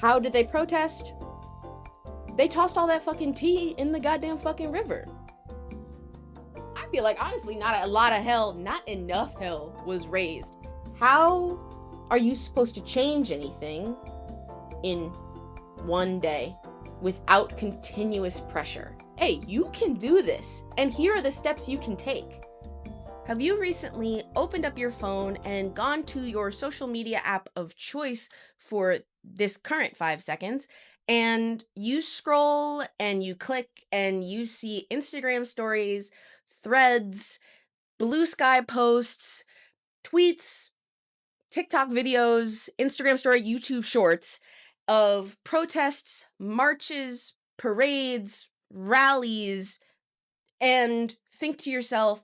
how did they protest? They tossed all that fucking tea in the goddamn fucking river. I feel like, honestly, not enough hell was raised. How are you supposed to change anything in one day without continuous pressure? Hey, you can do this, and here are the steps you can take. Have you recently opened up your phone and gone to your social media app of choice for this current 5 seconds, and you scroll and you click and you see Instagram stories, threads, blue sky posts, tweets, TikTok videos, Instagram story, YouTube shorts of protests, marches, parades, rallies, and think to yourself,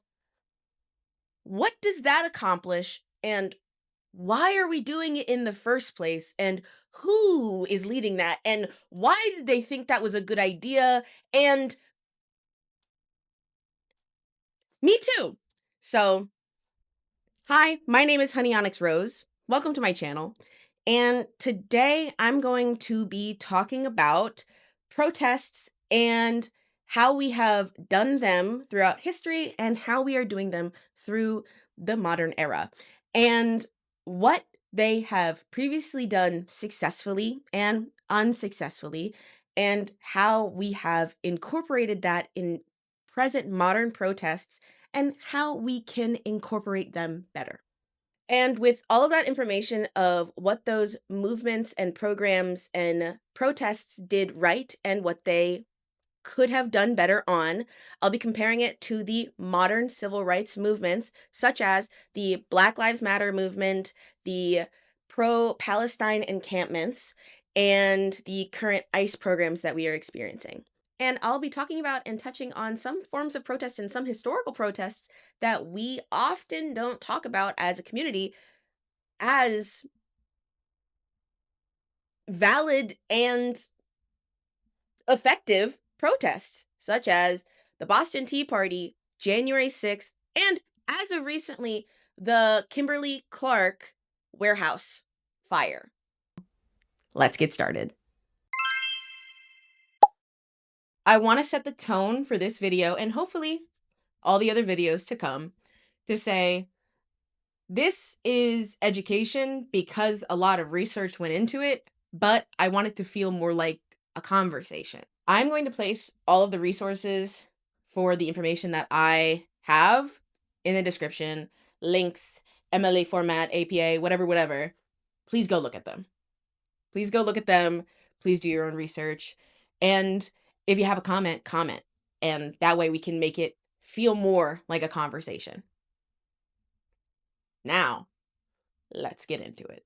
what does that accomplish, and why are we doing it in the first place, and who is leading that, and why did they think that was a good idea? And me too. So, hi, my name is Honey Onyx Rose. Welcome to my channel. And today I'm going to be talking about protests and how we have done them throughout history and how we are doing them through the modern era, and what they have previously done successfully and unsuccessfully, and how we have incorporated that in present modern protests and how we can incorporate them better. And with all of that information of what those movements and programs and protests did right and what they could have done better on, I'll be comparing it to the modern civil rights movements, such as the Black Lives Matter movement, the Pro-Palestine encampments, and the current ICE programs that we are experiencing. And I'll be talking about and touching on some forms of protest and some historical protests that we often don't talk about as a community as valid and effective protests, such as the Boston Tea Party, January 6th, and as of recently, the Kimberly Clark warehouse fire. Let's get started. I want to set the tone for this video, and hopefully all the other videos to come, to say this is education because a lot of research went into it, but I want it to feel more like a conversation. I'm going to place all of the resources for the information that I have in the description, links, MLA format, APA, whatever. Please go look at them. Please go look at them. Please do your own research. And if you have a comment. And that way we can make it feel more like a conversation. Now, let's get into it.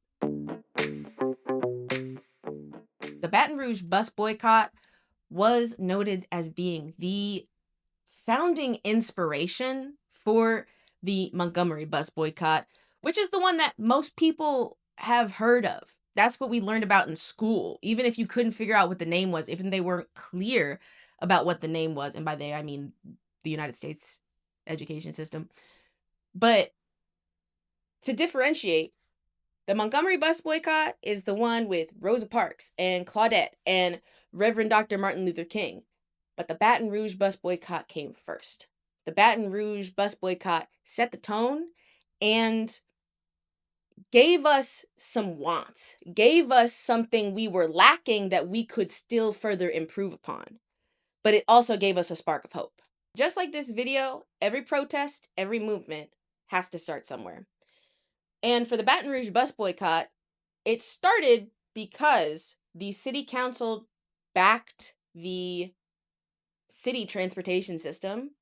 The Baton Rouge bus boycott was noted as being the founding inspiration for the Montgomery bus boycott, which is the one that most people have heard of. That's what we learned about in school, even if you couldn't figure out what the name was, even they weren't clear about what the name was. And by they, I mean the United States education system. But to differentiate, the Montgomery bus boycott is the one with Rosa Parks and Claudette and Reverend Dr. Martin Luther King. But the Baton Rouge bus boycott came first. The Baton Rouge bus boycott set the tone and gave us some wants, gave us something we were lacking that we could still further improve upon. But it also gave us a spark of hope. Just like this video, every protest, every movement has to start somewhere. And for the Baton Rouge bus boycott, it started because the city council backed the city transportation system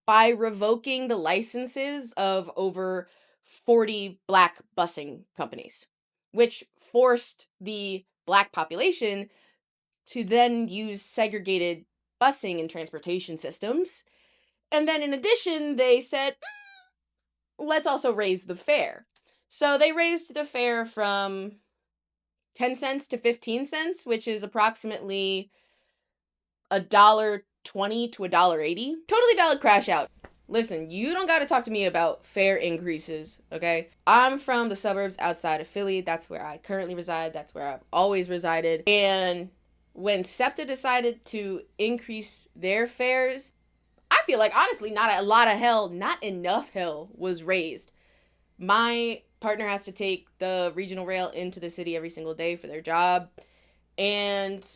by revoking the licenses of over 40 Black busing companies, which forced the Black population to then use segregated busing and transportation systems. And then in addition, they said, let's also raise the fare. So they raised the fare from 10 cents to 15 cents, which is approximately $1.20 to $1.80. Totally valid crash out. Listen, you don't got to talk to me about fare increases, okay? I'm from the suburbs outside of Philly. That's where I currently reside. That's where I've always resided. And when SEPTA decided to increase their fares, I feel like, honestly, not enough hell was raised. My partner has to take the regional rail into the city every single day for their job. And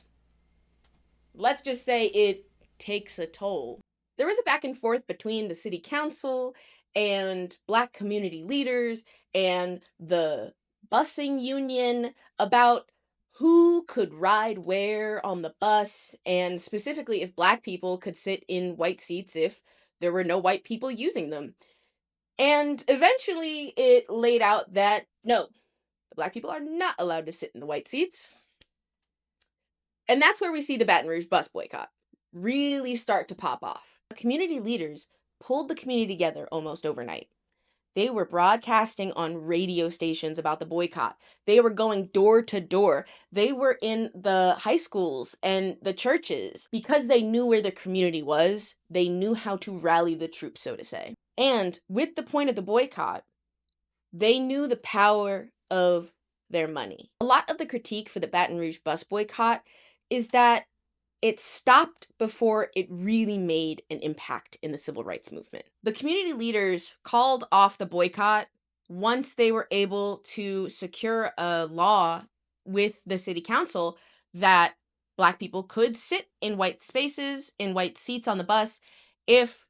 let's just say it takes a toll. There was a back and forth between the city council and Black community leaders and the busing union about who could ride where on the bus, and specifically if Black people could sit in white seats if there were no white people using them. And eventually it laid out that no, the Black people are not allowed to sit in the white seats. And that's where we see the Baton Rouge bus boycott really start to pop off. Community leaders pulled the community together almost overnight. They were broadcasting on radio stations about the boycott. They were going door to door. They were in the high schools and the churches. Because they knew where the community was, they knew how to rally the troops, so to say. And with the point of the boycott, they knew the power of their money. A lot of the critique for the Baton Rouge bus boycott is that it stopped before it really made an impact in the civil rights movement. The community leaders called off the boycott once they were able to secure a law with the city council that Black people could sit in white spaces, in white seats on the bus, if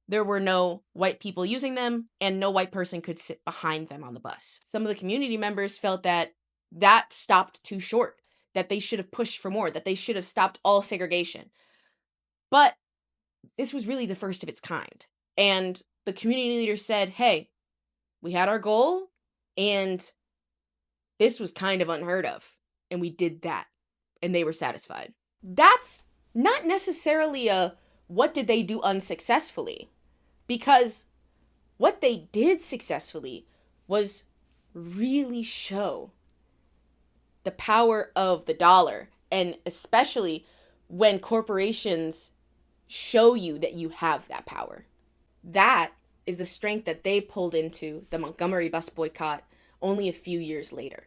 there were no white people using them and no white person could sit behind them on the bus. Some of the community members felt that that stopped too short, that they should have pushed for more, that they should have stopped all segregation. But this was really the first of its kind. And the community leaders said, hey, we had our goal and this was kind of unheard of. And we did that. And they were satisfied. That's not necessarily a what did they do unsuccessfully? Because what they did successfully was really show the power of the dollar, and especially when corporations show you that you have that power. That is the strength that they pulled into the Montgomery bus boycott only a few years later.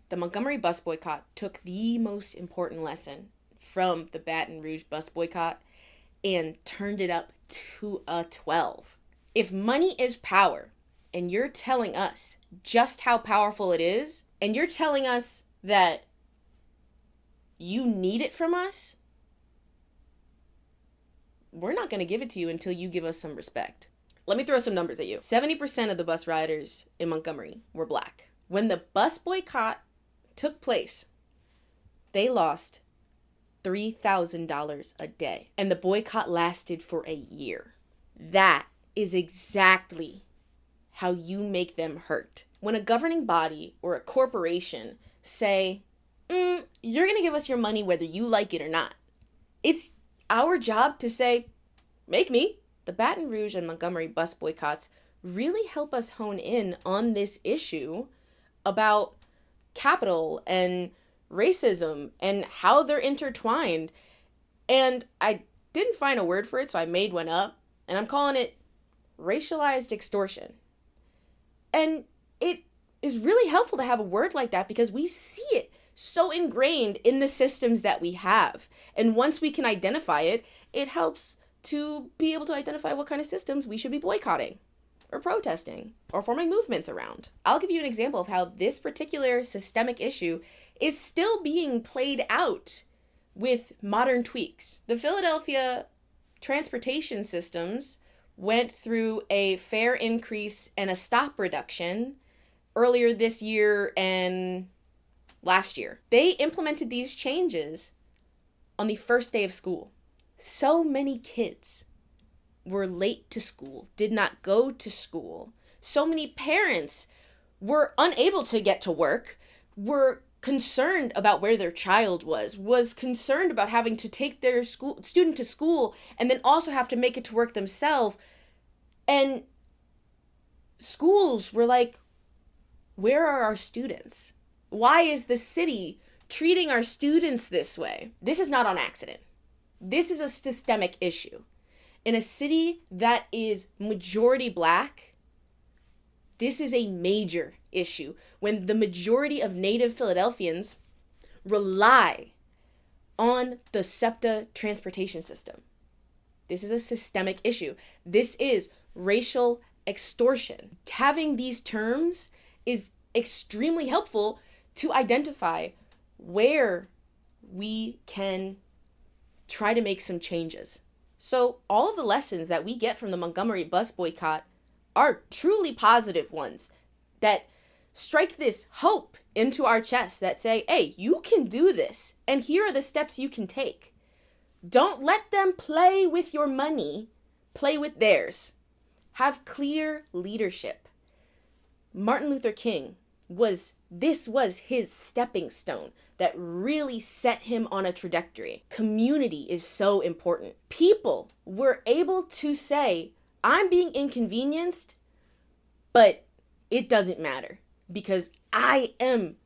The Montgomery bus boycott took the most important lesson from the Baton Rouge bus boycott and turned it up to a 12. If money is power, and you're telling us just how powerful it is, and you're telling us that you need it from us, we're not going to give it to you until you give us some respect. Let me throw some numbers at you. 70% of the bus riders in Montgomery were Black. When the bus boycott took place, they lost $3,000 a day, and the boycott lasted for a year. That is exactly how you make them hurt. When a governing body or a corporation say, you're going to give us your money whether you like it or not, it's our job to say, make me. The Baton Rouge and Montgomery bus boycotts really help us hone in on this issue about capital and racism and how they're intertwined. And I didn't find a word for it, so I made one up, and I'm calling it racialized extortion. And it is really helpful to have a word like that because we see it so ingrained in the systems that we have. And once we can identify it, it helps to be able to identify what kind of systems we should be boycotting or protesting or forming movements around. I'll give you an example of how this particular systemic issue is still being played out with modern tweaks. The Philadelphia transportation systems went through a fare increase and a stop reduction earlier this year and last year. They implemented these changes on the first day of school. So many kids were late to school, did not go to school. So many parents were unable to get to work, were concerned about where their child was concerned about having to take their student to school and then also have to make it to work themselves. And schools were like, where are our students? Why is the city treating our students this way? This is not on accident. This is a systemic issue. In a city that is majority Black, this is a major issue when the majority of Native Philadelphians rely on the SEPTA transportation system. This is a systemic issue. This is racial extortion. Having these terms is extremely helpful to identify where we can try to make some changes. So all of the lessons that we get from the Montgomery bus boycott are truly positive ones that strike this hope into our chests that say, hey, you can do this, and here are the steps you can take. Don't let them play with your money, play with theirs. Have clear leadership. Martin Luther King was his stepping stone that really set him on a trajectory. Community is so important. People were able to say, I'm being inconvenienced, but it doesn't matter because I am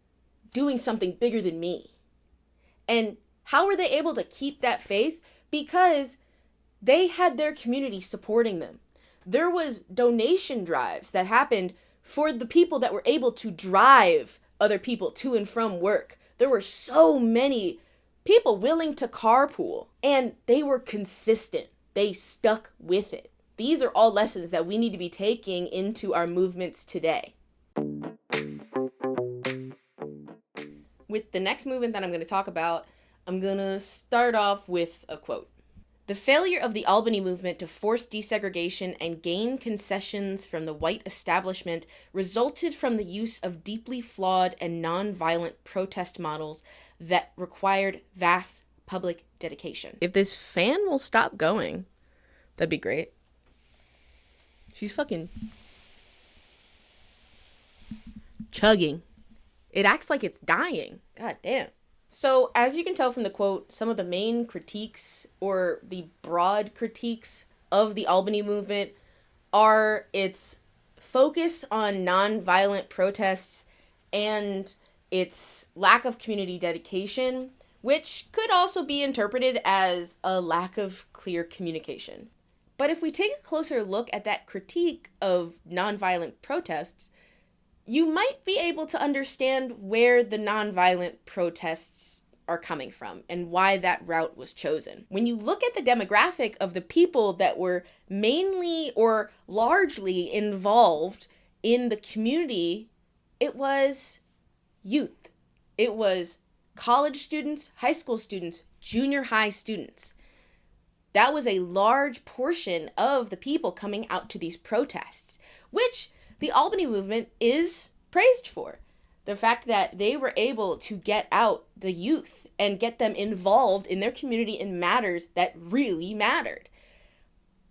doing something bigger than me. And how were they able to keep that faith? Because they had their community supporting them. There was donation drives that happened for the people that were able to drive other people to and from work. There were so many people willing to carpool, and they were consistent. They stuck with it. These are all lessons that we need to be taking into our movements today. With the next movement that I'm going to talk about, I'm going to start off with a quote. The failure of the Albany movement to force desegregation and gain concessions from the white establishment resulted from the use of deeply flawed and nonviolent protest models that required vast public dedication. If this fan will stop going, that'd be great. She's fucking chugging. It acts like it's dying. God damn. So, as you can tell from the quote, some of the main critiques or the broad critiques of the Albany movement are its focus on nonviolent protests and its lack of community dedication, which could also be interpreted as a lack of clear communication. But if we take a closer look at that critique of nonviolent protests, you might be able to understand where the nonviolent protests are coming from and why that route was chosen. When you look at the demographic of the people that were mainly or largely involved in the community, it was youth. It was college students, high school students, junior high students. That was a large portion of the people coming out to these protests, which the Albany movement is praised for. The fact that they were able to get out the youth and get them involved in their community in matters that really mattered.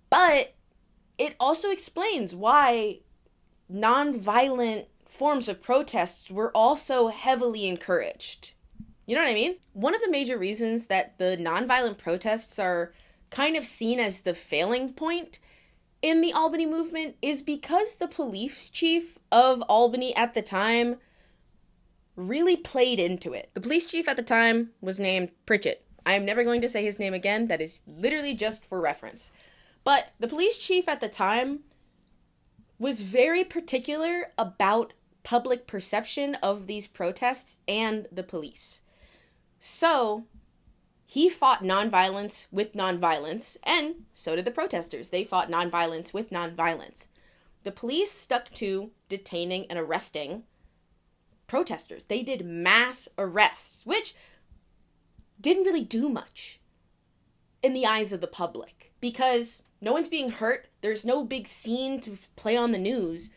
But it also explains why nonviolent forms of protests were also heavily encouraged. You know what I mean? One of the major reasons that the nonviolent protests are kind of seen as the failing point in the Albany movement is because the police chief of Albany at the time really played into it. The police chief at the time was named Pritchett. I am never going to say his name again. That is literally just for reference. But the police chief at the time was very particular about public perception of these protests and the police. So he fought nonviolence with nonviolence, and so did the protesters. They fought nonviolence with nonviolence. The police stuck to detaining and arresting protesters. They did mass arrests, which didn't really do much in the eyes of the public because no one's being hurt. There's no big scene to play on the news.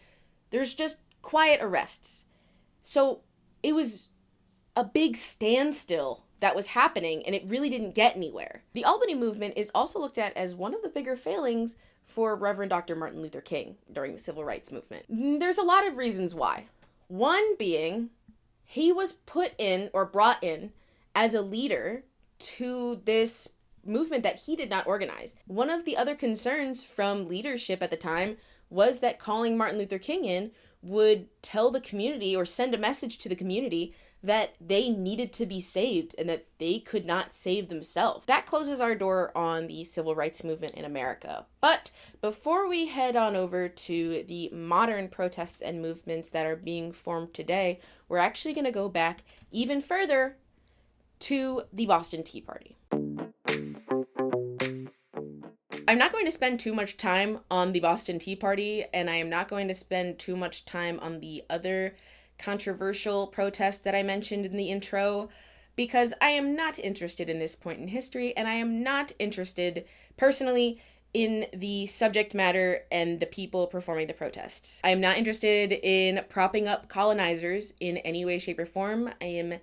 There's just quiet arrests. So it was a big standstill that was happening, and it really didn't get anywhere. The Albany movement is also looked at as one of the bigger failings for Reverend Dr. Martin Luther King during the Civil Rights Movement. There's a lot of reasons why. One being, he was put in or brought in as a leader to this movement that he did not organize. One of the other concerns from leadership at the time was that calling Martin Luther King in would tell the community or send a message to the community that they needed to be saved and that they could not save themselves. That closes our door on the civil rights movement in America. But before we head on over to the modern protests and movements that are being formed today, we're actually going to go back even further to the Boston Tea Party. I'm not going to spend too much time on the Boston Tea Party, and I am not going to spend too much time on the other controversial protests that I mentioned in the intro, because I am not interested in this point in history, and I am not interested personally in the subject matter and the people performing the protests. I am not interested in propping up colonizers in any way, shape, or form. I am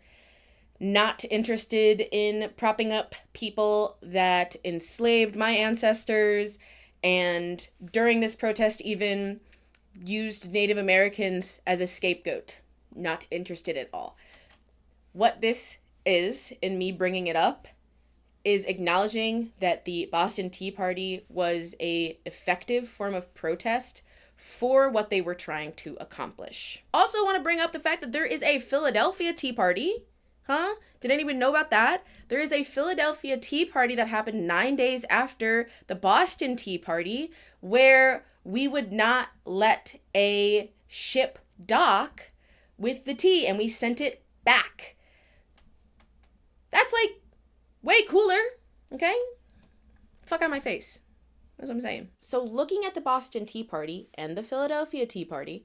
not interested in propping up people that enslaved my ancestors and during this protest even used Native Americans as a scapegoat. Not interested at all. What this is, in me bringing it up, is acknowledging that the Boston Tea Party was an effective form of protest for what they were trying to accomplish. Also want to bring up the fact that there is a Philadelphia Tea Party. Huh? Did anyone know about that? There is a Philadelphia Tea Party that happened 9 days after the Boston Tea Party, where we would not let a ship dock with the tea, and we sent it back. That's like way cooler, okay? Fuck out my face. That's what I'm saying. So looking at the Boston Tea Party and the Philadelphia Tea Party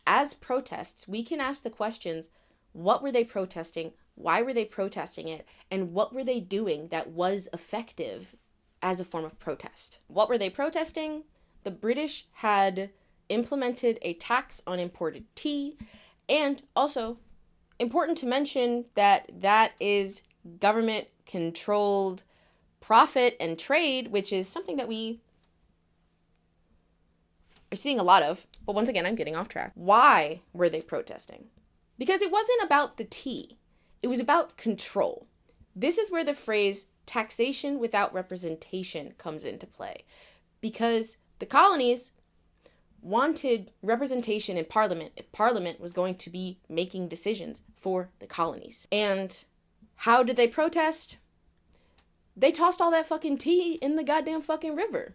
as protests, we can ask the questions, what were they protesting? Why were they protesting it? And what were they doing that was effective as a form of protest? What were they protesting? The British had implemented a tax on imported tea, and also important to mention that that is government-controlled profit and trade, which is something that we are seeing a lot of. But once again, I'm getting off track. Why were they protesting? Because it wasn't about the tea. It was about control. This is where the phrase taxation without representation comes into play. Because the colonies wanted representation in Parliament if Parliament was going to be making decisions for the colonies. And how did they protest? They tossed all that fucking tea in the goddamn fucking river.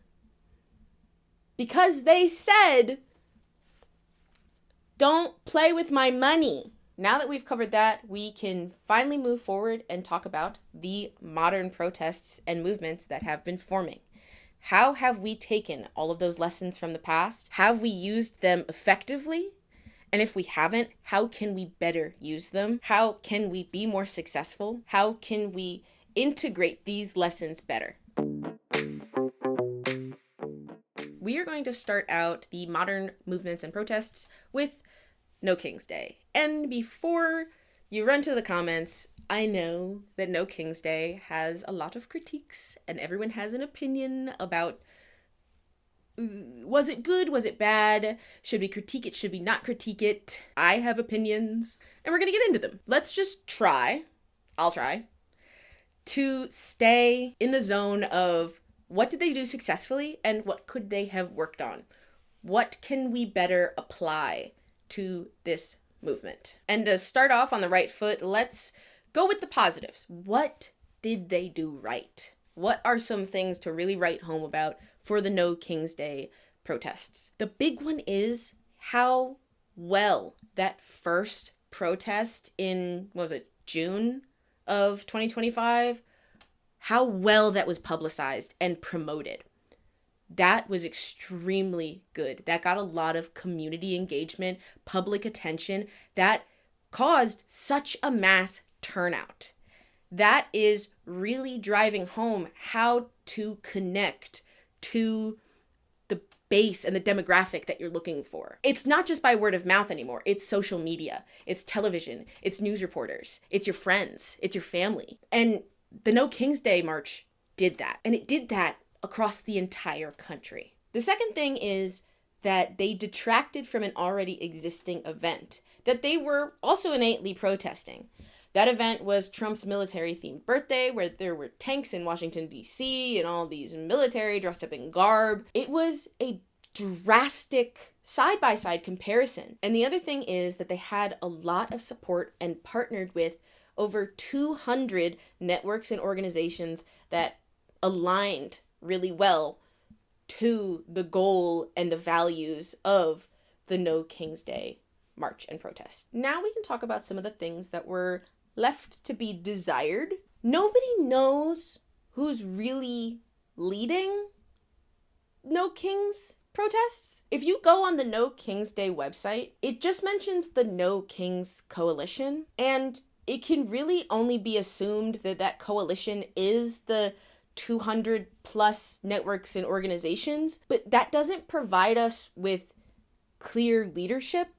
Because they said, don't play with my money. Now that we've covered that, we can finally move forward and talk about the modern protests and movements that have been forming. How have we taken all of those lessons from the past? Have we used them effectively? And if we haven't, how can we better use them? How can we be more successful? How can we integrate these lessons better? We are going to start out the modern movements and protests with No King's Day. And before you run to the comments, I know that No King's Day has a lot of critiques and everyone has an opinion about, was it good? Was it bad? Should we critique it? Should we not critique it? I have opinions and we're going to get into them. Let's just I'll try to stay in the zone of what did they do successfully and what could they have worked on? What can we better apply to this movement? And to start off on the right foot, let's go with the positives. What did they do right? What are some things to really write home about for the No King's Day protests? The big one is how well that first protest in, June of 2025, how well that was publicized and promoted. That was extremely good. That got a lot of community engagement, public attention. That caused such a mass turnout. That is really driving home how to connect to the base and the demographic that you're looking for. It's not just by word of mouth anymore. It's social media. It's television. It's news reporters. It's your friends. It's your family. And the No King's Day March did that. And it did that across the entire country. The second thing is that they detracted from an already existing event that they were also innately protesting. That event was Trump's military-themed birthday, where there were tanks in Washington, D.C., and all these military dressed up in garb. It was a drastic side-by-side comparison. And the other thing is that they had a lot of support and partnered with over 200 networks and organizations that aligned really well to the goal and the values of the No King's Day march and protest. Now we can talk about some of the things that were left to be desired. Nobody knows who's really leading No King's protests. If you go on the No King's Day website, it just mentions the No King's Coalition, and it can really only be assumed that that coalition is the 200 plus networks and organizations, but that doesn't provide us with clear leadership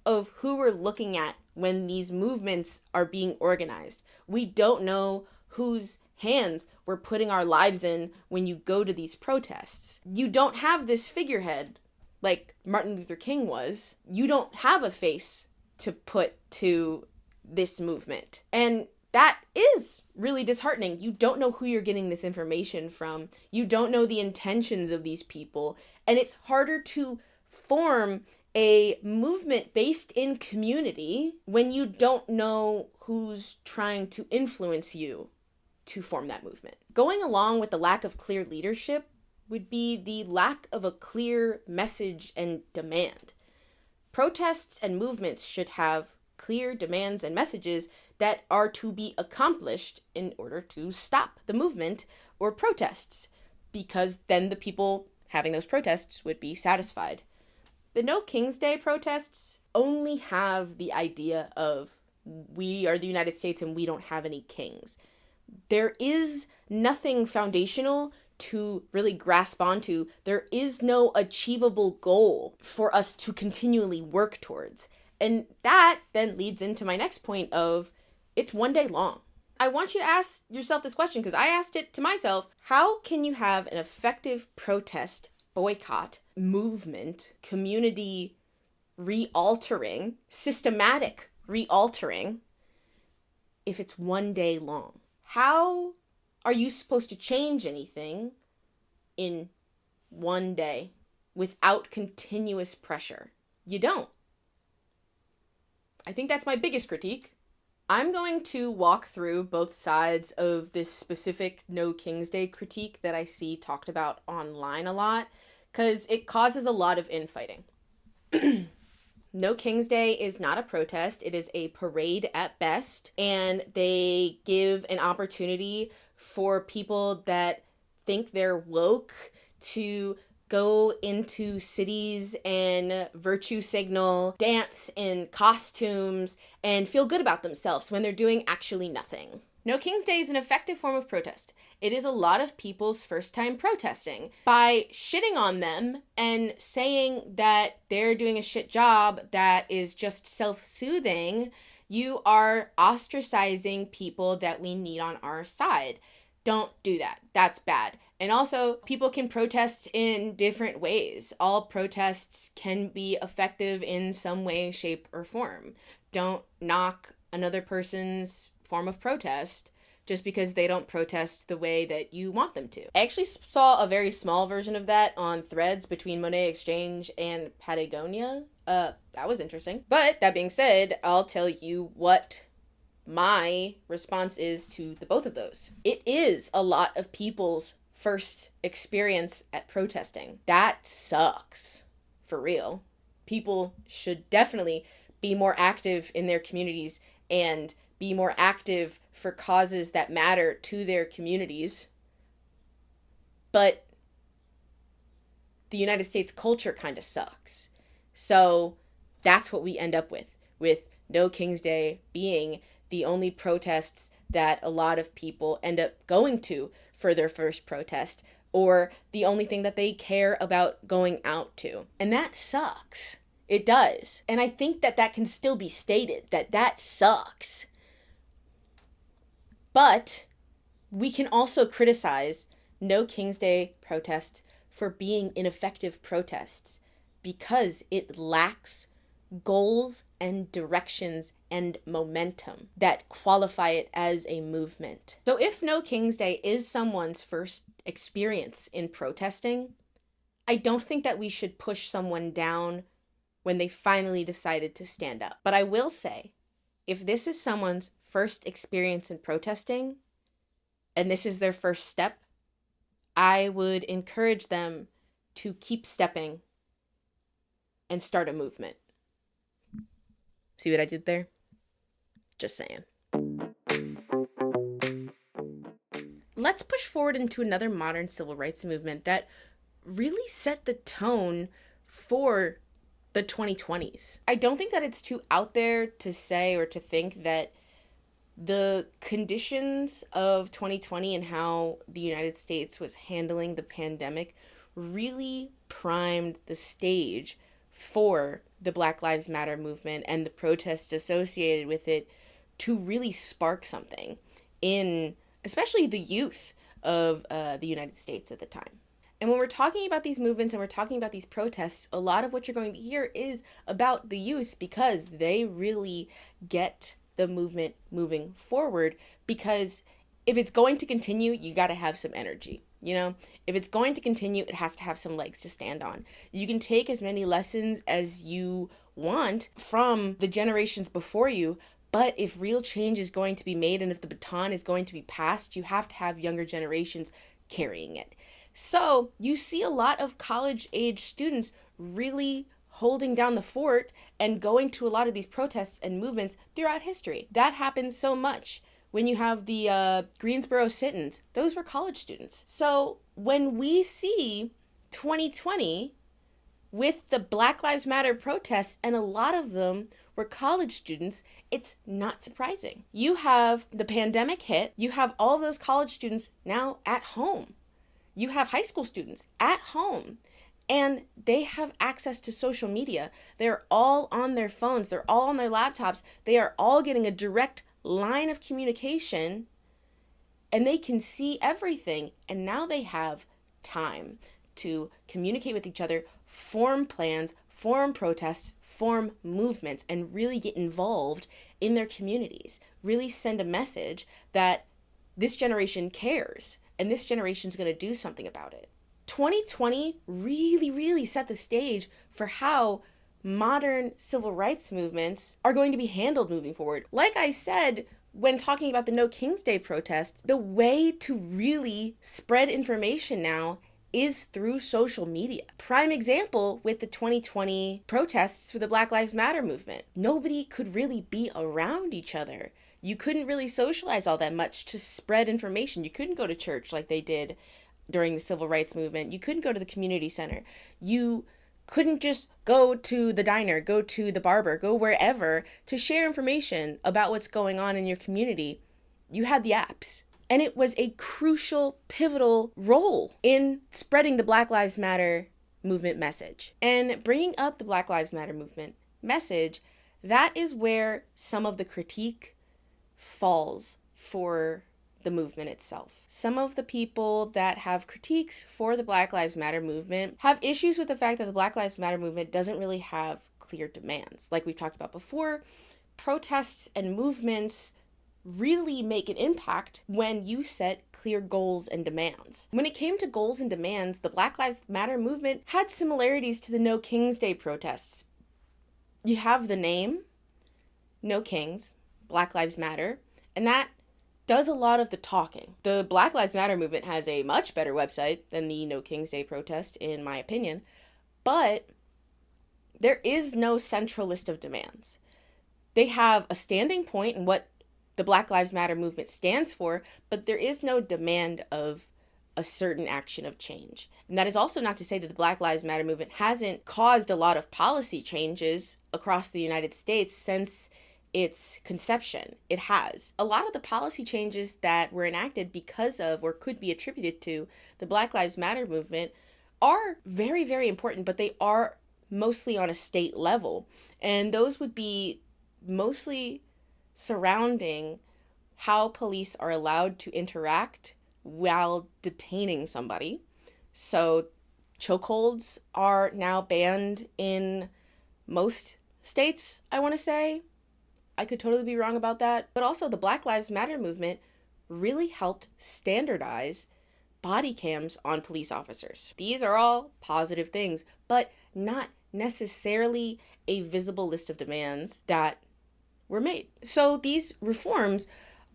of who we're looking at when these movements are being organized. We don't know whose hands we're putting our lives in when you go to these protests. You don't have this figurehead like Martin Luther King was. You don't have a face to put to this movement. And that is really disheartening. You don't know who you're getting this information from. You don't know the intentions of these people. And it's harder to form a movement based in community when you don't know who's trying to influence you to form that movement. Going along with the lack of clear leadership would be the lack of a clear message and demand. Protests and movements should have clear demands and messages that are to be accomplished in order to stop the movement or protests, because then the people having those protests would be satisfied. The No King's Day protests only have the idea of we are the United States and we don't have any kings. There is nothing foundational to really grasp onto. There is no achievable goal for us to continually work towards. And that then leads into my next point of it's one day long. I want you to ask yourself this question because I asked it to myself. How can you have an effective protest, boycott, movement, community re-altering, systematic re-altering if it's one day long? How are you supposed to change anything in one day without continuous pressure? You don't. I think that's my biggest critique. I'm going to walk through both sides of this specific No King's Day critique that I see talked about online a lot, because it causes a lot of infighting. No King's Day is not a protest. It is a parade at best, and they give an opportunity for people that think they're woke to go into cities and virtue signal, dance in costumes, and feel good about themselves when they're doing actually nothing. No King's Day is an effective form of protest. It is a lot of people's first time protesting. By shitting on them and saying that they're doing a shit job that is just self-soothing, you are ostracizing people that we need on our side. Don't do that. That's bad. And also, people can protest in different ways. All protests can be effective in some way, shape, or form. Don't knock another person's form of protest just because they don't protest the way that you want them to. I actually saw a very small version of that on Threads between Monet Exchange and Patagonia. That was interesting. But that being said, I'll tell you what my response is to the both of those. It is a lot of people's first experience at protesting. That sucks. For real. People should definitely be more active in their communities and be more active for causes that matter to their communities. But the United States culture kind of sucks. So that's what we end up with No King's Day being the only protests that a lot of people end up going to for their first protest, or the only thing that they care about going out to. And that sucks. It does. And I think that that can still be stated, that that sucks. But we can also criticize No King's Day protests for being ineffective protests because it lacks goals and directions and momentum that qualify it as a movement. So if No King's Day is someone's first experience in protesting, I don't think that we should push someone down when they finally decided to stand up. But I will say, if this is someone's first experience in protesting and this is their first step, I would encourage them to keep stepping and start a movement. See what I did there? Just saying. Let's push forward into another modern civil rights movement that really set the tone for the 2020s. I don't think that it's too out there to say or to think that the conditions of 2020 and how the United States was handling the pandemic really primed the stage for the Black Lives Matter movement and the protests associated with it to really spark something in especially the youth of the United States at the time. And when we're talking about these movements and we're talking about these protests, a lot of what you're going to hear is about the youth because they really get the movement moving forward. Because if it's going to continue, you got to have some energy. You know, if it's going to continue, it has to have some legs to stand on. You can take as many lessons as you want from the generations before you, but if real change is going to be made and if the baton is going to be passed, you have to have younger generations carrying it. So you see a lot of college-age students really holding down the fort and going to a lot of these protests and movements throughout history. That happens so much. When you have the Greensboro sit-ins, those were college students. So when we see 2020 with the Black Lives Matter protests, and a lot of them were college students, it's not surprising. You have the pandemic hit, you have all of those college students now at home. You have high school students at home, and they have access to social media. They're all on their phones. They're all on their laptops. They are all getting a direct line of communication, and they can see everything. And now they have time to communicate with each other, form plans, form protests, form movements, and really get involved in their communities. Really send a message that this generation cares. And this generation's going to do something about it. 2020 really set the stage for how modern civil rights movements are going to be handled moving forward. Like I said, when talking about the No King's Day protests, the way to really spread information now is through social media. Prime example with the 2020 protests for the Black Lives Matter movement. Nobody could really be around each other. You couldn't really socialize all that much to spread information. You couldn't go to church like they did during the civil rights movement. You couldn't go to the community center. You couldn't just go to the diner, go to the barber, go wherever to share information about what's going on in your community. You had the apps. And it was a crucial, pivotal role in spreading the Black Lives Matter movement message. And bringing up the Black Lives Matter movement message, that is where some of the critique falls for the movement itself. Some of the people that have critiques for the Black Lives Matter movement have issues with the fact that the Black Lives Matter movement doesn't really have clear demands. Like we've talked about before, protests and movements really make an impact when you set clear goals and demands. When it came to goals and demands, the Black Lives Matter movement had similarities to the No King's Day protests. You have the name, No Kings, Black Lives Matter, and that does a lot of the talking. The Black Lives Matter movement has a much better website than the No King's Day protest, in my opinion, but there is no central list of demands. They have a standing point in what the Black Lives Matter movement stands for, but there is no demand of a certain action of change. And that is also not to say that the Black Lives Matter movement hasn't caused a lot of policy changes across the United States since its conception. It has. A lot of the policy changes that were enacted because of, or could be attributed to, the Black Lives Matter movement are very, very important, but they are mostly on a state level. And those would be mostly surrounding how police are allowed to interact while detaining somebody. So chokeholds are now banned in most states, I want to say. I could totally be wrong about that. But also the Black Lives Matter movement really helped standardize body cams on police officers. These are all positive things, but not necessarily a visible list of demands that were made. So these reforms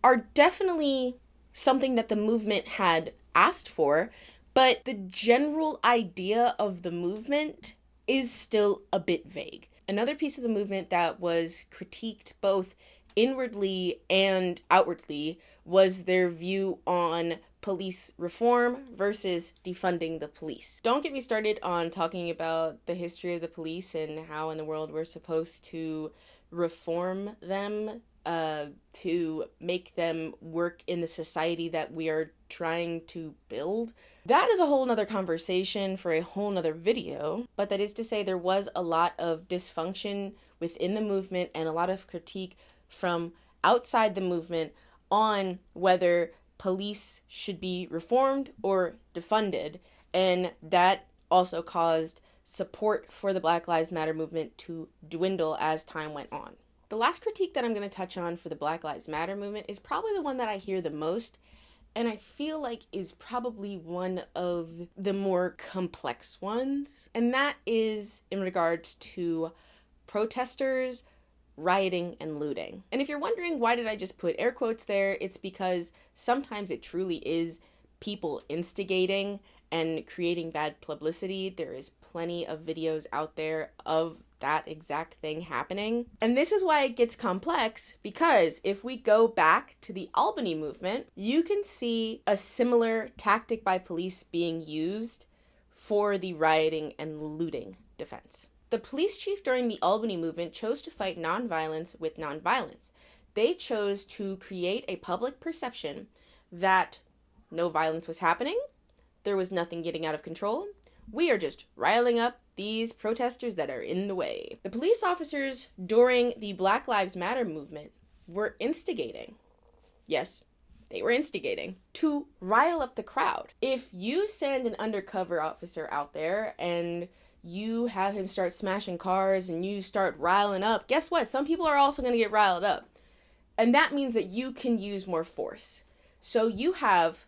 are definitely something that the movement had asked for, but the general idea of the movement is still a bit vague. Another piece of the movement that was critiqued both inwardly and outwardly was their view on police reform versus defunding the police. Don't get me started on talking about the history of the police and how in the world we're supposed to reform them to make them work in the society that we are trying to build. That is a whole nother conversation for a whole nother video, but that is to say there was a lot of dysfunction within the movement and a lot of critique from outside the movement on whether police should be reformed or defunded, and that also caused support for the Black Lives Matter movement to dwindle as time went on. The last critique that I'm going to touch on for the Black Lives Matter movement is probably the one that I hear the most, and I feel like is probably one of the more complex ones, and that is in regards to protesters, rioting, and looting. And if you're wondering why did I just put air quotes there, it's because sometimes it truly is people instigating and creating bad publicity. There is plenty of videos out there of that exact thing happening. And this is why it gets complex, because if we go back to the Albany movement, you can see a similar tactic by police being used for the rioting and looting defense. The police chief during the Albany movement chose to fight nonviolence with nonviolence. They chose to create a public perception that no violence was happening, there was nothing getting out of control, we are just riling up these protesters that are in the way. The police officers during the Black Lives Matter movement were instigating. Yes, they were instigating to rile up the crowd. If you send an undercover officer out there and you have him start smashing cars and you start riling up, guess what? Some people are also going to get riled up. And that means that you can use more force. So you have,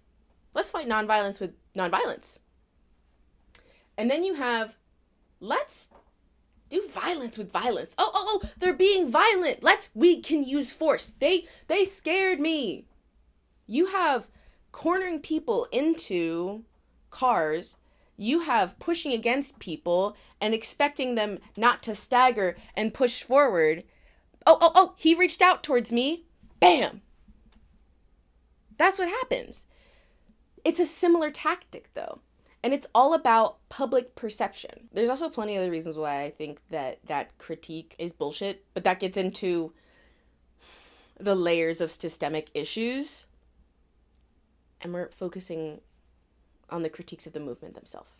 let's fight nonviolence with nonviolence. And then you have, let's do violence with violence. Oh, they're being violent. We can use force. They scared me. You have cornering people into cars. You have pushing against people and expecting them not to stagger and push forward. Oh, he reached out towards me. Bam. That's what happens. It's a similar tactic though. And it's all about public perception. There's also plenty of other reasons why I think that critique is bullshit, but that gets into the layers of systemic issues. And we're focusing on the critiques of the movement themselves.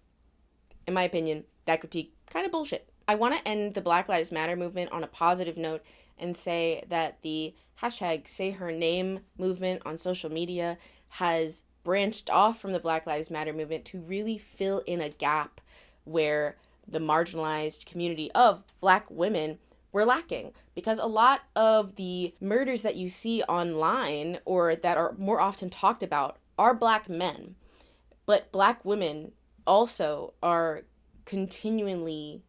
In my opinion, that critique, kind of bullshit. I want to end the Black Lives Matter movement on a positive note and say that the #SayHerName movement on social media has branched off from the Black Lives Matter movement to really fill in a gap where the marginalized community of Black women were lacking. Because a lot of the murders that you see online or that are more often talked about are Black men. But Black women also are continually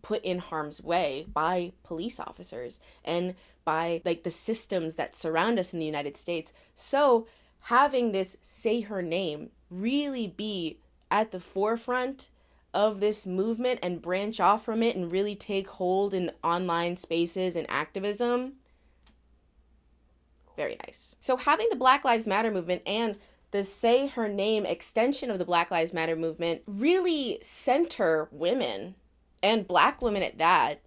put in harm's way by police officers and by the systems that surround us in the United States. So having this Say Her Name really be at the forefront of this movement and branch off from it and really take hold in online spaces and activism, very nice. So having the Black Lives Matter movement and the Say Her Name extension of the Black Lives Matter movement really center women, and Black women at that,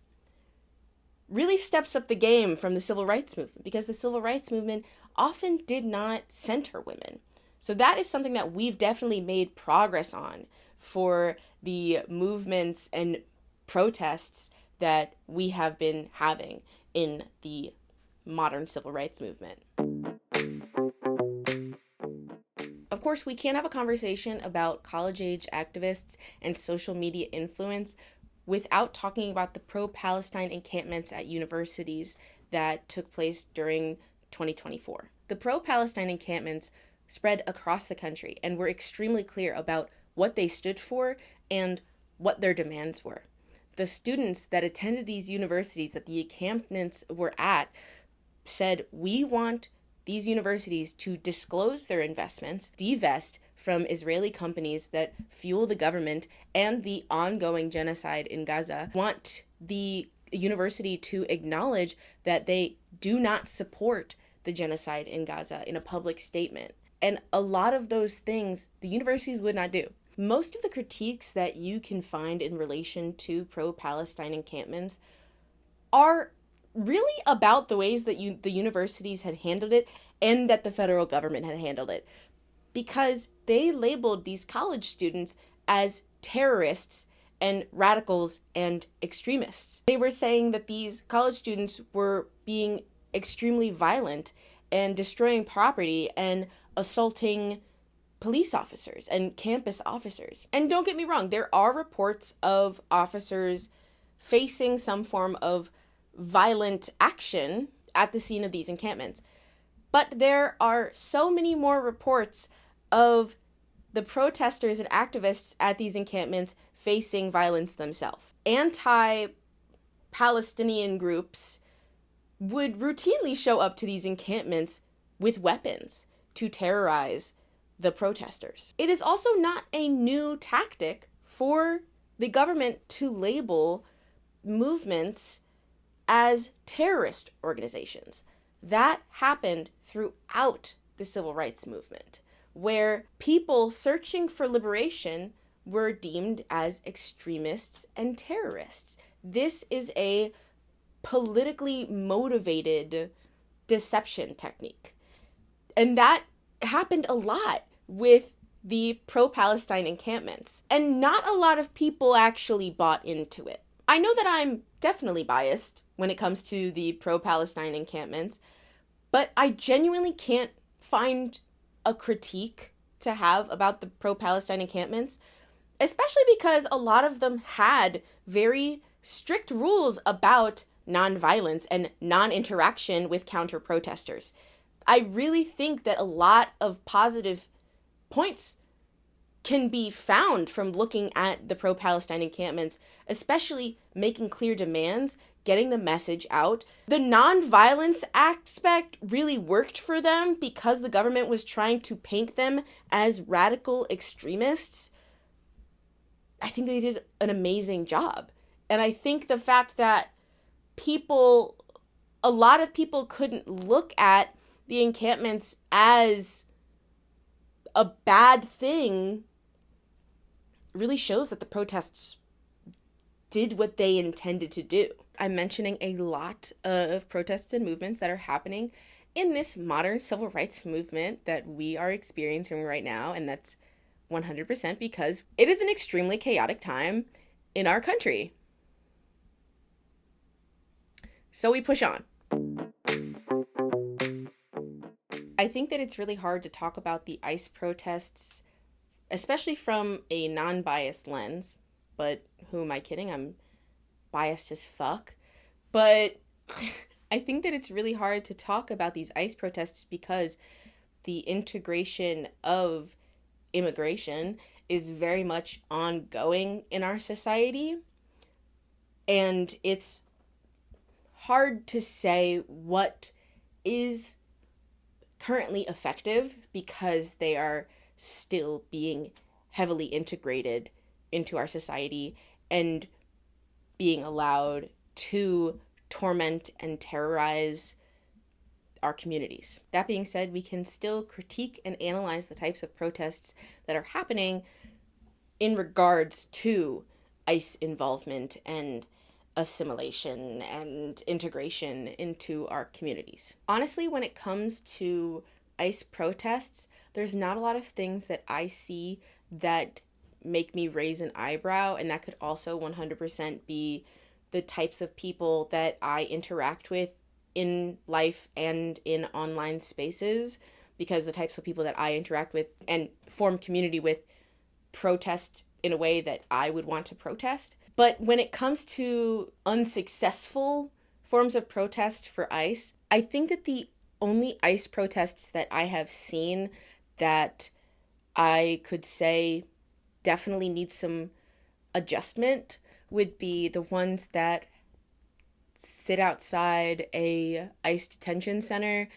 really steps up the game from the civil rights movement, because the civil rights movement often did not center women. So that is something that we've definitely made progress on for the movements and protests that we have been having in the modern civil rights movement. Of course, we can't have a conversation about college-age activists and social media influence without talking about the pro-Palestine encampments at universities that took place during 2024. The pro-Palestine encampments spread across the country and were extremely clear about what they stood for and what their demands were. The students that attended these universities that the encampments were at said, we want these universities to disclose their investments, divest from Israeli companies that fuel the government and the ongoing genocide in Gaza, want the university to acknowledge that they do not support the genocide in Gaza in a public statement. And a lot of those things the universities would not do. Most of the critiques that you can find in relation to pro-Palestine encampments are really about the ways that the universities had handled it and that the federal government had handled it, because they labeled these college students as terrorists and radicals and extremists. They were saying that these college students were being extremely violent and destroying property and assaulting police officers and campus officers. And don't get me wrong, there are reports of officers facing some form of violent action at the scene of these encampments. But there are so many more reports of the protesters and activists at these encampments facing violence themselves. Anti-Palestinian groups would routinely show up to these encampments with weapons to terrorize the protesters. It is also not a new tactic for the government to label movements as terrorist organizations. That happened throughout the civil rights movement, where people searching for liberation were deemed as extremists and terrorists. This is a politically motivated deception technique. And that happened a lot with the pro-Palestine encampments. And not a lot of people actually bought into it. I know that I'm definitely biased when it comes to the pro-Palestine encampments, but I genuinely can't find a critique to have about the pro-Palestine encampments, especially because a lot of them had very strict rules about nonviolence and non-interaction with counter-protesters. I really think that a lot of positive points can be found from looking at the pro-Palestine encampments, especially making clear demands, getting the message out. The non-violence aspect really worked for them because the government was trying to paint them as radical extremists. I think they did an amazing job. And I think the fact that a lot of people couldn't look at the encampments as a bad thing really shows that the protests did what they intended to do. I'm mentioning a lot of protests and movements that are happening in this modern civil rights movement that we are experiencing right now, and that's 100% because it is an extremely chaotic time in our country. So we push on. I think that it's really hard to talk about the ICE protests, especially from a non-biased lens. But who am I kidding? I'm biased as fuck. But I think that it's really hard to talk about these ICE protests because the integration of immigration is very much ongoing in our society. And it's hard to say what is currently effective because they are still being heavily integrated into our society and being allowed to torment and terrorize our communities. That being said, we can still critique and analyze the types of protests that are happening in regards to ICE involvement and assimilation and integration into our communities. Honestly, when it comes to ICE protests, there's not a lot of things that I see that make me raise an eyebrow, and that could also 100% be the types of people that I interact with in life and in online spaces, because the types of people that I interact with and form community with protest in a way that I would want to protest. But when it comes to unsuccessful forms of protest for ICE, I think that the only ICE protests that I have seen that I could say definitely need some adjustment would be the ones that sit outside a ICE detention center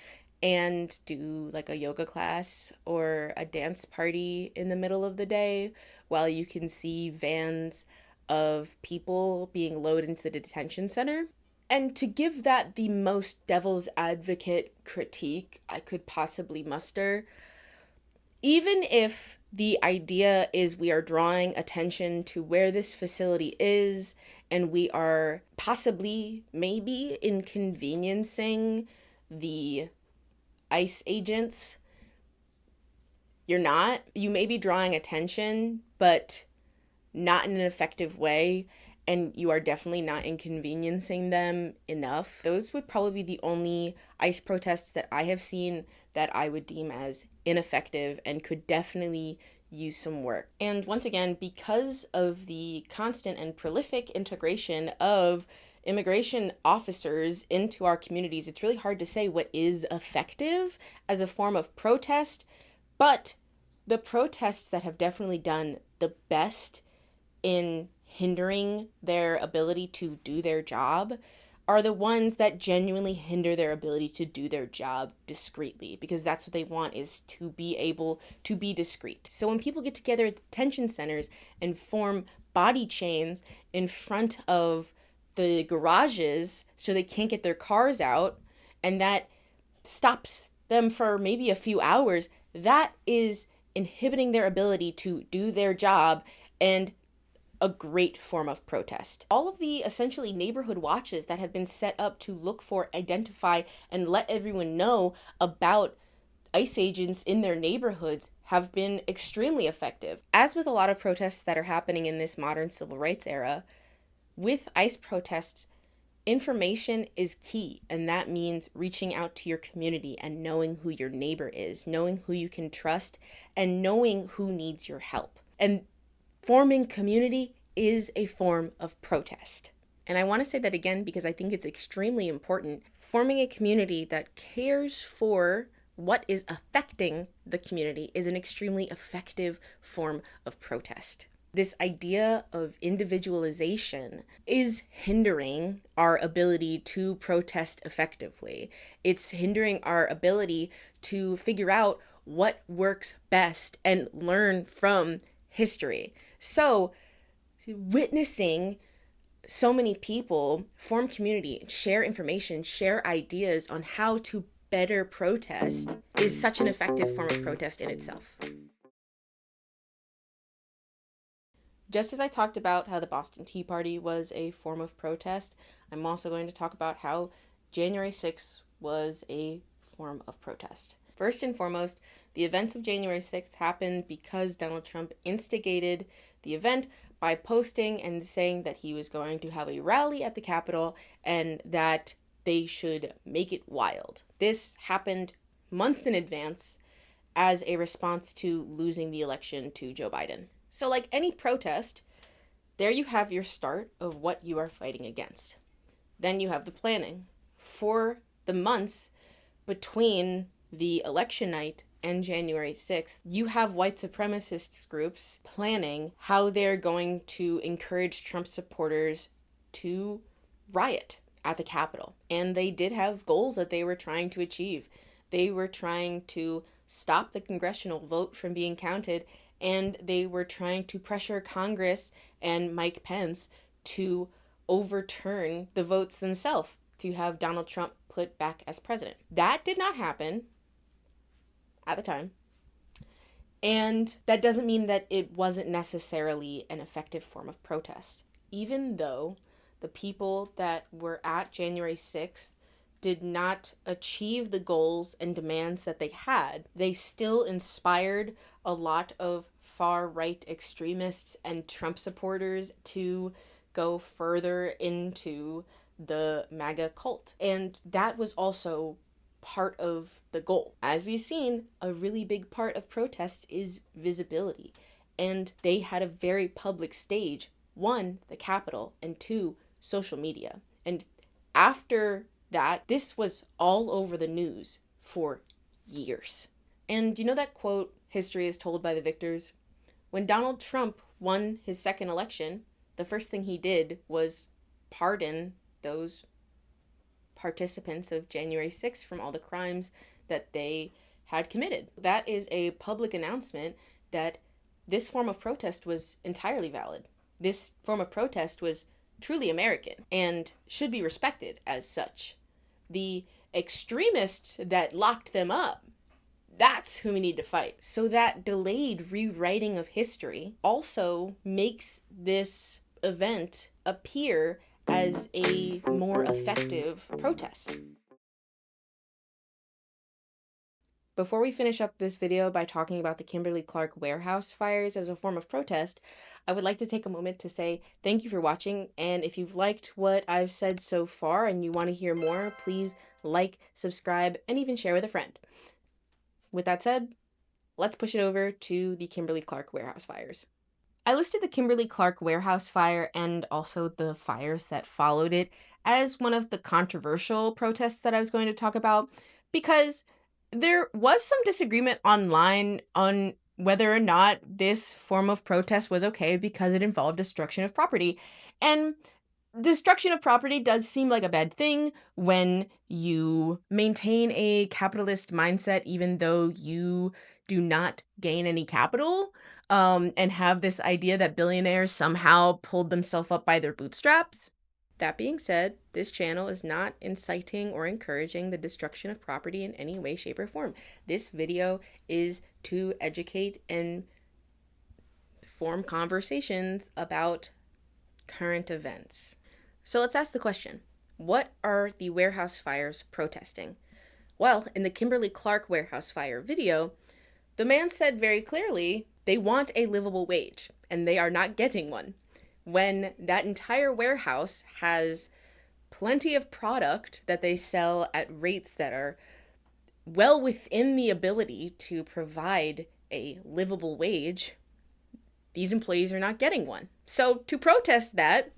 and do like a yoga class or a dance party in the middle of the day while you can see vans of people being loaded into the detention center. And to give that the most devil's advocate critique I could possibly muster, even if the idea is we are drawing attention to where this facility is and we are possibly, maybe inconveniencing the ICE agents, you're not. You may be drawing attention, but not in an effective way, and you are definitely not inconveniencing them enough. Those would probably be the only ICE protests that I have seen that I would deem as ineffective and could definitely use some work. And once again, because of the constant and prolific integration of immigration officers into our communities, it's really hard to say what is effective as a form of protest, but the protests that have definitely done the best in hindering their ability to do their job are the ones that genuinely hinder their ability to do their job discreetly, because that's what they want, is to be able to be discreet. So when people get together at detention centers and form body chains in front of the garages so they can't get their cars out, and that stops them for maybe a few hours, that is inhibiting their ability to do their job and a great form of protest. All of the essentially neighborhood watches that have been set up to look for, identify, and let everyone know about ICE agents in their neighborhoods have been extremely effective. As with a lot of protests that are happening in this modern civil rights era, with ICE protests, information is key, and that means reaching out to your community and knowing who your neighbor is, knowing who you can trust, and knowing who needs your help. And forming community is a form of protest. And I want to say that again because I think it's extremely important. Forming a community that cares for what is affecting the community is an extremely effective form of protest. This idea of individualization is hindering our ability to protest effectively. It's hindering our ability to figure out what works best and learn from history. So, witnessing so many people form community, share information, share ideas on how to better protest is such an effective form of protest in itself. Just as I talked about how the Boston Tea Party was a form of protest, I'm also going to talk about how January 6th was a form of protest. First and foremost, the events of January 6th happened because Donald Trump instigated the event by posting and saying that he was going to have a rally at the Capitol and that they should make it wild. This happened months in advance as a response to losing the election to Joe Biden. So like any protest, there you have your start of what you are fighting against. Then you have the planning. For the months between the election night and January 6th, you have white supremacist groups planning how they're going to encourage Trump supporters to riot at the Capitol. And they did have goals that they were trying to achieve. They were trying to stop the congressional vote from being counted, and they were trying to pressure Congress and Mike Pence to overturn the votes themselves to have Donald Trump put back as president. That did not happen at the time. And that doesn't mean that it wasn't necessarily an effective form of protest. Even though the people that were at January 6th did not achieve the goals and demands that they had, they still inspired a lot of far-right extremists and Trump supporters to go further into the MAGA cult. And that was also part of the goal. As we've seen, a really big part of protests is visibility. And they had a very public stage. One, the Capitol, and two, social media. And after that, this was all over the news for years. And you know that quote, history is told by the victors? When Donald Trump won his second election, the first thing he did was pardon those participants of January 6th from all the crimes that they had committed. That is a public announcement that this form of protest was entirely valid. This form of protest was truly American and should be respected as such. The extremists that locked them up, that's who we need to fight. So that delayed rewriting of history also makes this event appear as a more effective protest. Before we finish up this video by talking about the Kimberly-Clark warehouse fires as a form of protest, I would like to take a moment to say thank you for watching, and if you've liked what I've said so far and you want to hear more, please like, subscribe, and even share with a friend. With that said, let's push it over to the Kimberly-Clark warehouse fires. I listed the Kimberly-Clark warehouse fire and also the fires that followed it as one of the controversial protests that I was going to talk about because there was some disagreement online on whether or not this form of protest was okay because it involved destruction of property. And destruction of property does seem like a bad thing when you maintain a capitalist mindset, even though you do not gain any capital, and have this idea that billionaires somehow pulled themselves up by their bootstraps. That being said, this channel is not inciting or encouraging the destruction of property in any way, shape, or form. This video is to educate and form conversations about current events. So let's ask the question, what are the warehouse fires protesting? Well, in the Kimberly-Clark warehouse fire video, the man said very clearly they want a livable wage, and they are not getting one. When that entire warehouse has plenty of product that they sell at rates that are well within the ability to provide a livable wage, these employees are not getting one. So to protest that,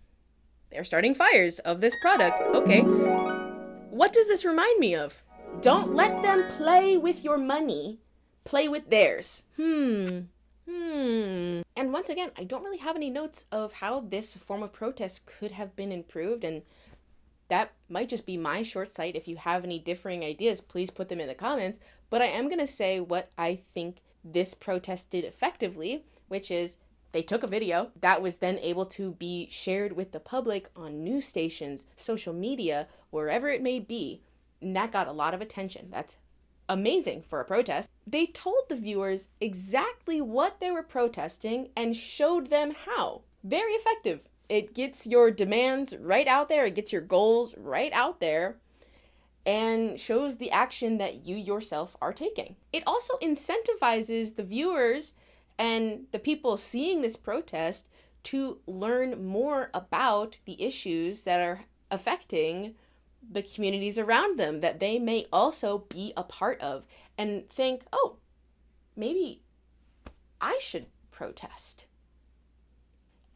they're starting fires of this product. Okay, what does this remind me of? Don't let them play with your money. Play with theirs. And once again, I don't really have any notes of how this form of protest could have been improved, and that might just be my short sight. If you have any differing ideas, please put them in the comments. But I am going to say what I think this protest did effectively, which is they took a video that was then able to be shared with the public on news stations, social media, wherever it may be, and that got a lot of attention. That's amazing for a protest. They told the viewers exactly what they were protesting and showed them how. Very effective. It gets your demands right out there. It gets your goals right out there and shows the action that you yourself are taking. It also incentivizes the viewers and the people seeing this protest to learn more about the issues that are affecting the communities around them that they may also be a part of, and think, oh, maybe I should protest.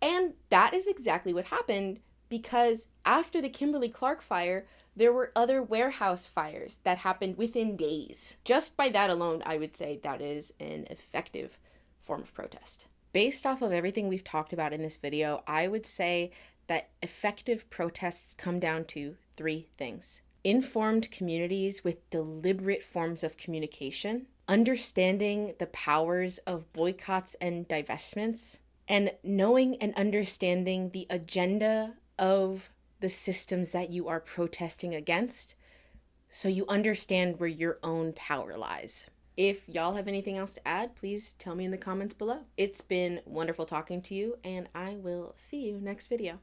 And that is exactly what happened, because after the Kimberly-Clark fire, there were other warehouse fires that happened within days. Just by that alone, I would say that is an effective form of protest. Based off of everything we've talked about in this video, I would say that effective protests come down to three things: informed communities with deliberate forms of communication, understanding the powers of boycotts and divestments, and knowing and understanding the agenda of the systems that you are protesting against, so you understand where your own power lies. If y'all have anything else to add, please tell me in the comments below. It's been wonderful talking to you, and I will see you next video.